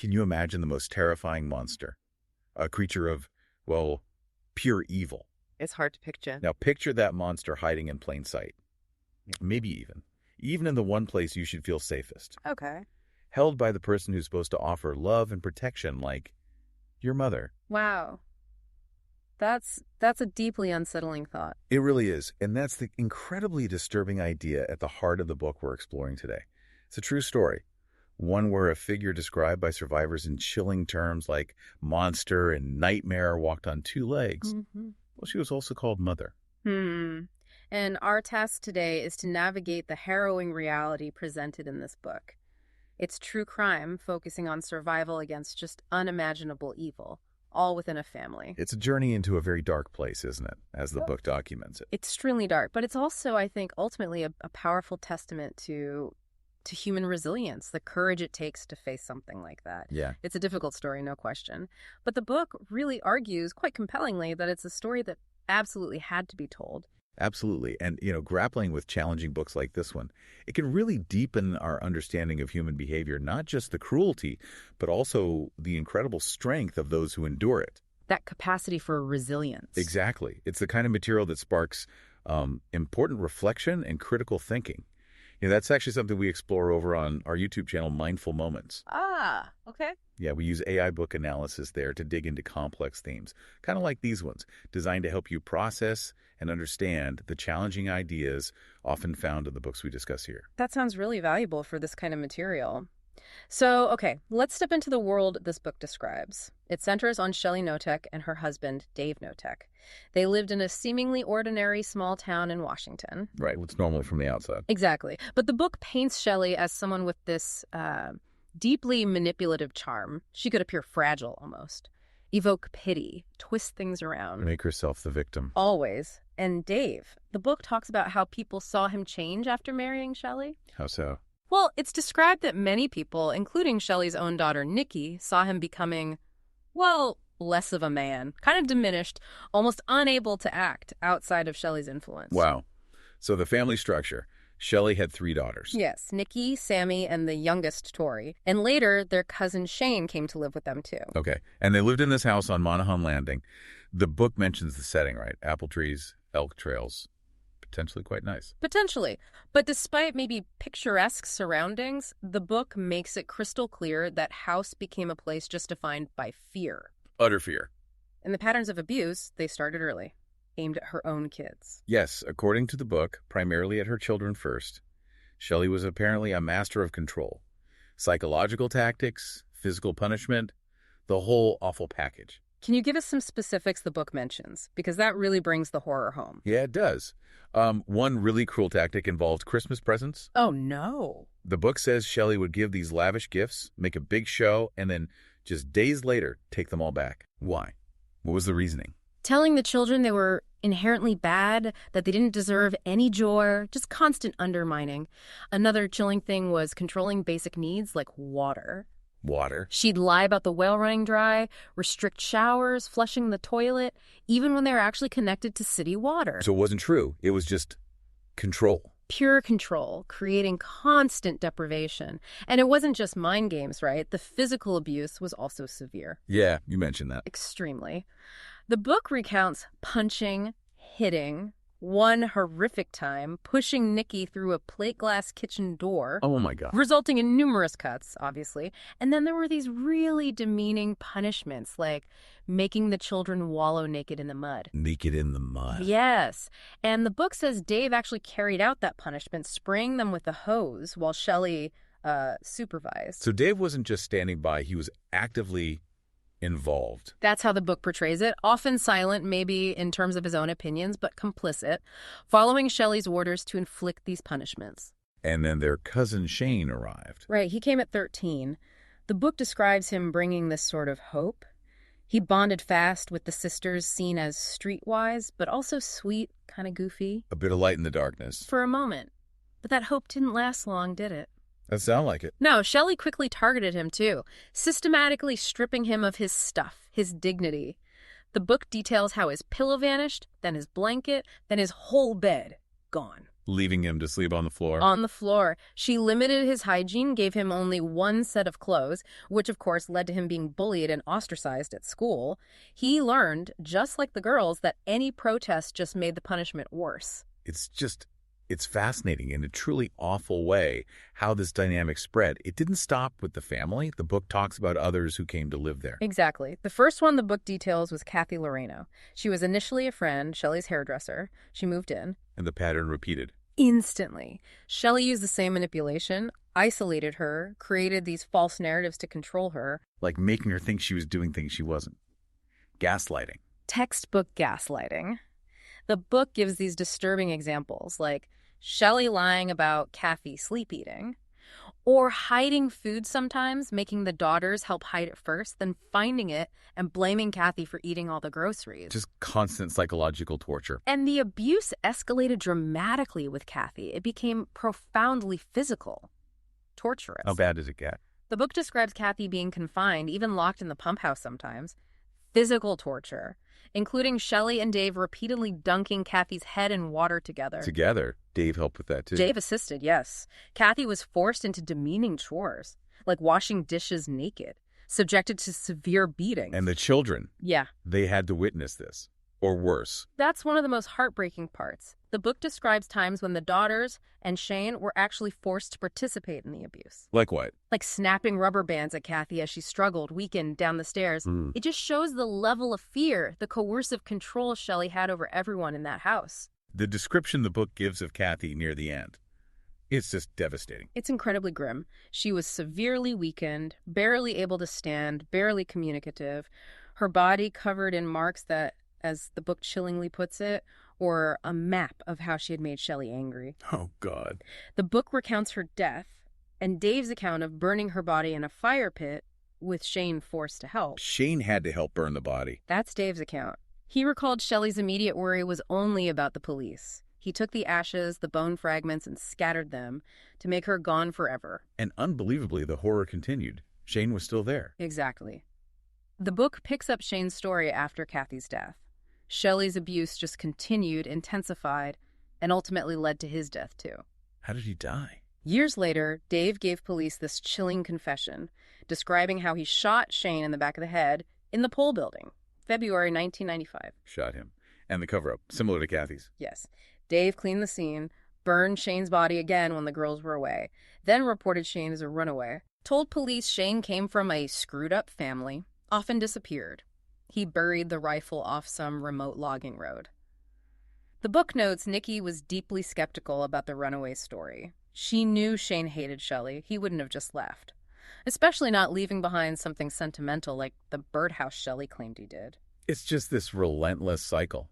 Can you imagine the most terrifying monster? A creature of, well, pure evil. It's hard to picture. Now picture that monster hiding in plain sight. Maybe even in the one place you should feel safest. Okay. Held by the person who's supposed to offer love and protection, like your mother. Wow. That's a deeply unsettling thought. It really is. And that's the incredibly disturbing idea at the heart of the book we're exploring today. It's a true story. One where a figure described by survivors in chilling terms like monster and nightmare walked on two legs. Mm-hmm. Well, she was also called Mother. And our task today is to navigate the harrowing reality presented in this book. It's true crime focusing on survival against just unimaginable evil, all within a family. It's a journey into a very dark place, isn't it, as the book documents it? It's extremely dark, but it's also, I think, ultimately a powerful testament to human resilience, the courage it takes to face something like that. Yeah. It's a difficult story, no question. But the book really argues quite compellingly that it's a story that absolutely had to be told. Absolutely. And, grappling with challenging books like this one, it can really deepen our understanding of human behavior, not just the cruelty, but also the incredible strength of those who endure it. That capacity for resilience. Exactly. It's the kind of material that sparks important reflection and critical thinking. That's actually something we explore over on our YouTube channel, Mindful Moments. Ah, okay. Yeah, we use AI book analysis there to dig into complex themes, kind of like these ones, designed to help you process and understand the challenging ideas often found in the books we discuss here. That sounds really valuable for this kind of material. So, okay, let's step into the world this book describes. It centers on Shelley Notek and her husband, Dave Notek. They lived in a seemingly ordinary small town in Washington. Right, what's normally from the outside. Exactly. But the book paints Shelley as someone with this deeply manipulative charm. She could appear fragile almost, evoke pity, twist things around. Make herself the victim. Always. And Dave, the book talks about how people saw him change after marrying Shelley. How so? Well, it's described that many people, including Shelley's own daughter, Nikki, saw him becoming, well, less of a man, kind of diminished, almost unable to act outside of Shelley's influence. Wow. So the family structure. Shelley had 3 daughters. Yes, Nikki, Sammy, and the youngest, Tori. And later, their cousin Shane came to live with them, too. Okay. And they lived in this house on Monahan Landing. The book mentions the setting, right? Apple trees, elk trails. Potentially quite nice. Potentially. But despite maybe picturesque surroundings, the book makes it crystal clear that house became a place just defined by fear. Utter fear. And the patterns of abuse, they started early, aimed at her own kids. Yes, according to the book, primarily at her children first. Shelley was apparently a master of control. Psychological tactics, physical punishment, the whole awful package. Can you give us some specifics the book mentions? Because that really brings the horror home. Yeah, it does. One really cruel tactic involved Christmas presents. Oh, no. The book says Shelley would give these lavish gifts, make a big show, and then just days later, take them all back. Why? What was the reasoning? Telling the children they were inherently bad, that they didn't deserve any joy, just constant undermining. Another chilling thing was controlling basic needs like water. Water. She'd lie about the well running dry, restrict showers, flushing the toilet, even when they were actually connected to city water. So it wasn't true. It was just control. Pure control, creating constant deprivation. And it wasn't just mind games, right? The physical abuse was also severe. Yeah, you mentioned that. Extremely. The book recounts punching, hitting, one horrific time, pushing Nikki through a plate glass kitchen door. Oh my God. Resulting in numerous cuts, obviously. And then there were these really demeaning punishments, like making the children wallow naked in the mud. Naked in the mud. Yes. And the book says Dave actually carried out that punishment, spraying them with a hose while Shelley supervised. So Dave wasn't just standing by, he was actively involved. That's how the book portrays it, often silent, maybe in terms of his own opinions, but complicit, following Shelley's orders to inflict these punishments. And then their cousin Shane arrived. Right, he came at 13. The book describes him bringing this sort of hope. He bonded fast with the sisters, seen as streetwise, but also sweet, kind of goofy. A bit of light in the darkness. For a moment. But that hope didn't last long, did it? That sounded like it. No, Shelley quickly targeted him, too, systematically stripping him of his stuff, his dignity. The book details how his pillow vanished, then his blanket, then his whole bed. Gone. Leaving him to sleep on the floor. On the floor. She limited his hygiene, gave him only one set of clothes, which of course led to him being bullied and ostracized at school. He learned, just like the girls, that any protest just made the punishment worse. It's fascinating in a truly awful way how this dynamic spread. It didn't stop with the family. The book talks about others who came to live there. Exactly. The first one the book details was Kathy Loreno. She was initially a friend, Shelley's hairdresser. She moved in. And the pattern repeated. Instantly. Shelley used the same manipulation, isolated her, created these false narratives to control her. Like making her think she was doing things she wasn't. Gaslighting. Textbook gaslighting. The book gives these disturbing examples, like Shelley lying about Kathy sleep eating, or hiding food sometimes, making the daughters help hide it first, then finding it and blaming Kathy for eating all the groceries. Just constant psychological torture. And the abuse escalated dramatically with Kathy. It became profoundly physical, torturous. How bad does it get? The book describes Kathy being confined, even locked in the pump house sometimes. Physical torture, including Shelley and Dave repeatedly dunking Kathy's head in water together. Together? Dave helped with that, too. Dave assisted, yes. Kathy was forced into demeaning chores, like washing dishes naked, subjected to severe beatings. And the children? Yeah. They had to witness this. Or worse. That's one of the most heartbreaking parts. The book describes times when the daughters and Shane were actually forced to participate in the abuse. Like what? Like snapping rubber bands at Kathy as she struggled, weakened, down the stairs. It just shows the level of fear, the coercive control Shelley had over everyone in that house. The description the book gives of Kathy near the end. It's just devastating. It's incredibly grim. She was severely weakened, barely able to stand, barely communicative. Her body covered in marks that, as the book chillingly puts it, or a map of how she had made Shelley angry. Oh, God. The book recounts her death and Dave's account of burning her body in a fire pit with Shane forced to help. Shane had to help burn the body. That's Dave's account. He recalled Shelley's immediate worry was only about the police. He took the ashes, the bone fragments, and scattered them to make her gone forever. And unbelievably, the horror continued. Shane was still there. Exactly. The book picks up Shane's story after Kathy's death. Shelley's abuse just continued, intensified, and ultimately led to his death, too. How did he die? Years later, Dave gave police this chilling confession, describing how he shot Shane in the back of the head in the Pole Building, February 1995. Shot him. And the cover-up, similar to Kathy's. Yes. Dave cleaned the scene, burned Shane's body again when the girls were away, then reported Shane as a runaway. Told police Shane came from a screwed-up family, often disappeared. He buried the rifle off some remote logging road. The book notes Nikki was deeply skeptical about the runaway story. She knew Shane hated Shelley. He wouldn't have just left. Especially not leaving behind something sentimental like the birdhouse Shelley claimed he did. It's just this relentless cycle.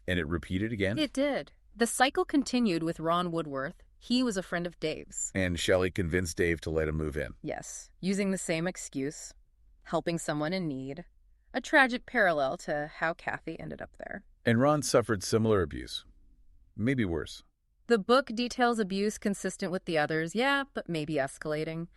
And it repeated again? It did. The cycle continued with Ron Woodworth. He was a friend of Dave's. And Shelley convinced Dave to let him move in. Yes, using the same excuse, helping someone in need. A tragic parallel to how Kathy ended up there. And Ron suffered similar abuse. Maybe worse. The book details abuse consistent with the others, yeah, but maybe escalating.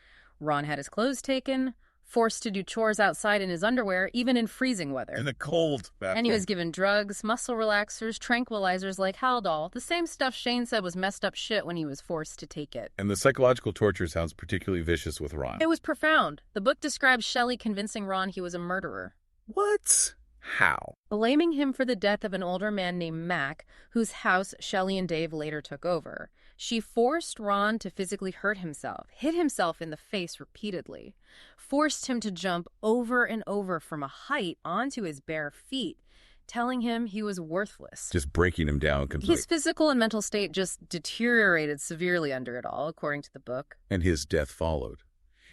Ron had his clothes taken, forced to do chores outside in his underwear, even in freezing weather. In the cold. And he was given drugs, muscle relaxers, tranquilizers like Haldol, the same stuff Shane said was messed up shit when he was forced to take it. And the psychological torture sounds particularly vicious with Ron. It was profound. The book describes Shelley convincing Ron he was a murderer. What? How? Blaming him for the death of an older man named Mac, whose house Shelley and Dave later took over. She forced Ron to physically hurt himself, hit himself in the face repeatedly, forced him to jump over and over from a height onto his bare feet, telling him he was worthless. Just breaking him down completely. His physical and mental state just deteriorated severely under it all, according to the book. And his death followed.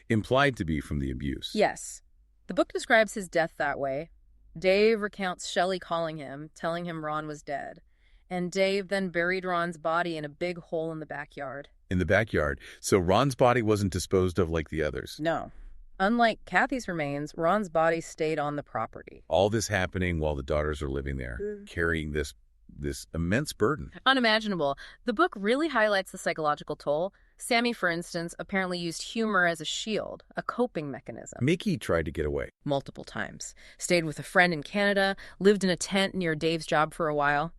Implied to be from the abuse. Yes. The book describes his death that way. Dave recounts Shelley calling him, telling him Ron was dead. And Dave then buried Ron's body in a big hole in the backyard. In the backyard. So Ron's body wasn't disposed of like the others. No. Unlike Kathy's remains, Ron's body stayed on the property. All this happening while the daughters are living there, carrying this immense burden. Unimaginable. The book really highlights the psychological toll. Sammy, for instance, apparently used humor as a shield, a coping mechanism. Mickey tried to get away. Multiple times. Stayed with a friend in Canada, lived in a tent near Dave's job for a while.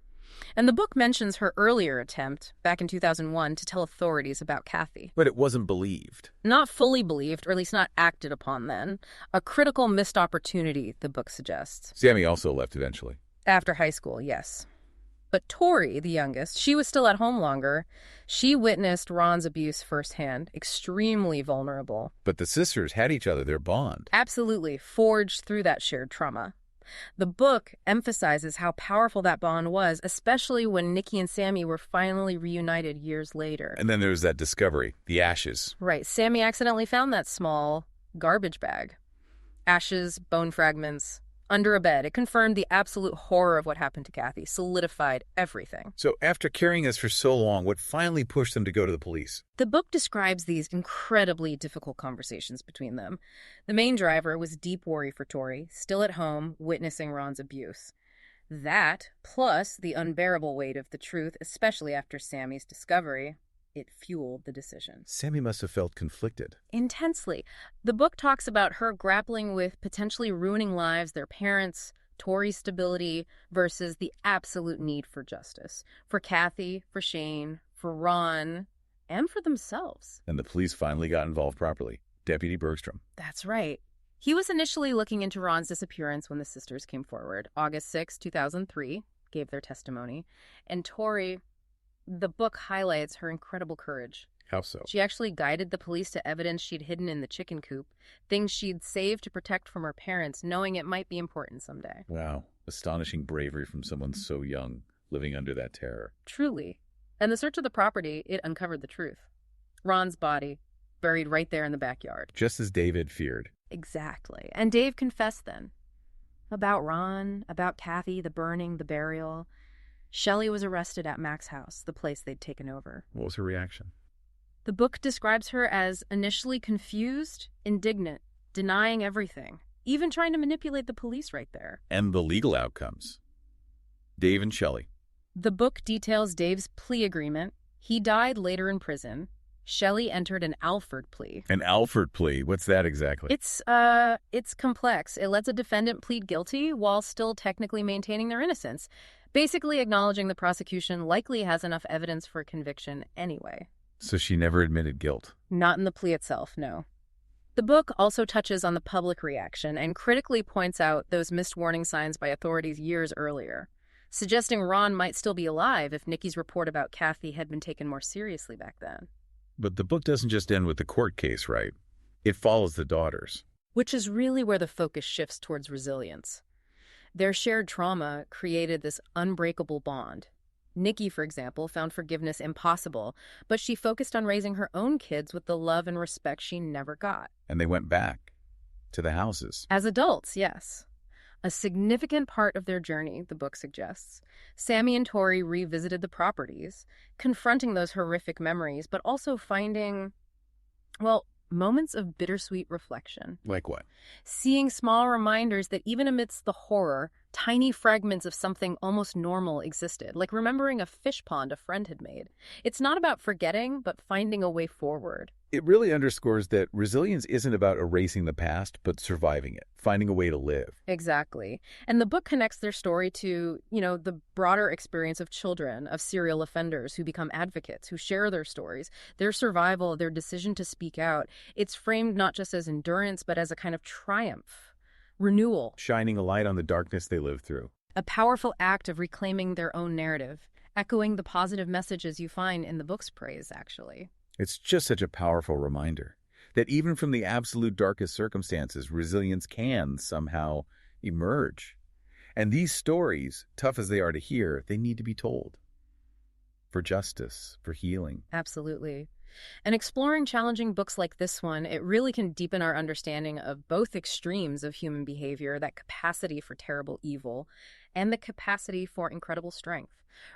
And the book mentions her earlier attempt, back in 2001, to tell authorities about Kathy. But it wasn't believed. Not fully believed, or at least not acted upon then. A critical missed opportunity, the book suggests. Sammy also left eventually. After high school, yes. But Tori, the youngest, she was still at home longer. She witnessed Ron's abuse firsthand, extremely vulnerable. But the sisters had each other, their bond. Absolutely forged through that shared trauma. The book emphasizes how powerful that bond was, especially when Nikki and Sammy were finally reunited years later. And then there was that discovery, the ashes. Right. Sammy accidentally found that small garbage bag. Ashes, bone fragments, under a bed. It confirmed the absolute horror of what happened to Kathy, solidified everything. So after carrying us for so long, what finally pushed them to go to the police? The book describes these incredibly difficult conversations between them. The main driver was deep worry for Tori, still at home, witnessing Ron's abuse. That, plus the unbearable weight of the truth, especially after Sammy's discovery, it fueled the decision. Sammy must have felt conflicted. Intensely. The book talks about her grappling with potentially ruining lives, their parents, Tori's stability, versus the absolute need for justice. For Kathy, for Shane, for Ron, and for themselves. And the police finally got involved properly. Deputy Bergstrom. That's right. He was initially looking into Ron's disappearance when the sisters came forward. August 6, 2003, gave their testimony. And Tori, the book highlights her incredible courage. How so? She actually guided the police to evidence she'd hidden in the chicken coop, things she'd saved to protect from her parents, knowing it might be important someday. Wow. Astonishing bravery from someone so young, living under that terror. Truly. And the search of the property, it uncovered the truth. Ron's body, buried right there in the backyard. Just as David feared. Exactly. And Dave confessed then. About Ron, about Kathy, the burning, the burial. Shelley was arrested at Mac's house, the place they'd taken over. What was her reaction? The book describes her as initially confused, indignant, denying everything, even trying to manipulate the police right there. And the legal outcomes. Dave and Shelley. The book details Dave's plea agreement. He died later in prison. Shelley entered an Alford plea. An Alford plea? What's that exactly? It's complex. It lets a defendant plead guilty while still technically maintaining their innocence, basically acknowledging the prosecution likely has enough evidence for a conviction anyway. So she never admitted guilt? Not in the plea itself, no. The book also touches on the public reaction and critically points out those missed warning signs by authorities years earlier, suggesting Ron might still be alive if Nikki's report about Kathy had been taken more seriously back then. But the book doesn't just end with the court case, right? It follows the daughters. Which is really where the focus shifts towards resilience. Their shared trauma created this unbreakable bond. Nikki, for example, found forgiveness impossible, but she focused on raising her own kids with the love and respect she never got. And they went back to the houses. As adults, yes. A significant part of their journey, the book suggests. Sammy and Tori revisited the properties, confronting those horrific memories, but also finding, well, moments of bittersweet reflection. Like what? Seeing small reminders that even amidst the horror, tiny fragments of something almost normal existed, like remembering a fish pond a friend had made. It's not about forgetting, but finding a way forward. It really underscores that resilience isn't about erasing the past, but surviving it, finding a way to live. Exactly. And the book connects their story to, the broader experience of children, of serial offenders who become advocates, who share their stories, their survival, their decision to speak out. It's framed not just as endurance, but as a kind of triumph, renewal. Shining a light on the darkness they lived through. A powerful act of reclaiming their own narrative, echoing the positive messages you find in the book's praise, actually. It's just such a powerful reminder that even from the absolute darkest circumstances, resilience can somehow emerge. And these stories, tough as they are to hear, they need to be told. For justice, for healing. Absolutely. And exploring challenging books like this one, it really can deepen our understanding of both extremes of human behavior, that capacity for terrible evil, and the capacity for incredible strength.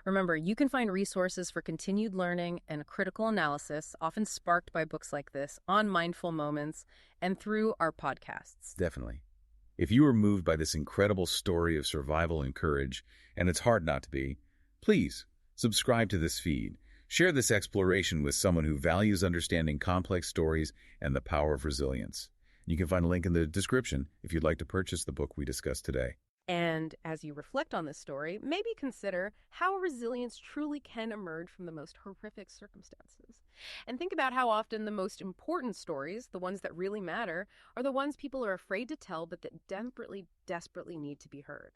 Remember, you can find resources for continued learning and critical analysis, often sparked by books like this, on Mindful Moments and through our podcasts. Definitely. If you were moved by this incredible story of survival and courage, and it's hard not to be, please subscribe to this feed. Share this exploration with someone who values understanding complex stories and the power of resilience. You can find a link in the description if you'd like to purchase the book we discussed today. And as you reflect on this story, maybe consider how resilience truly can emerge from the most horrific circumstances. And think about how often the most important stories, the ones that really matter, are the ones people are afraid to tell but that desperately, desperately need to be heard.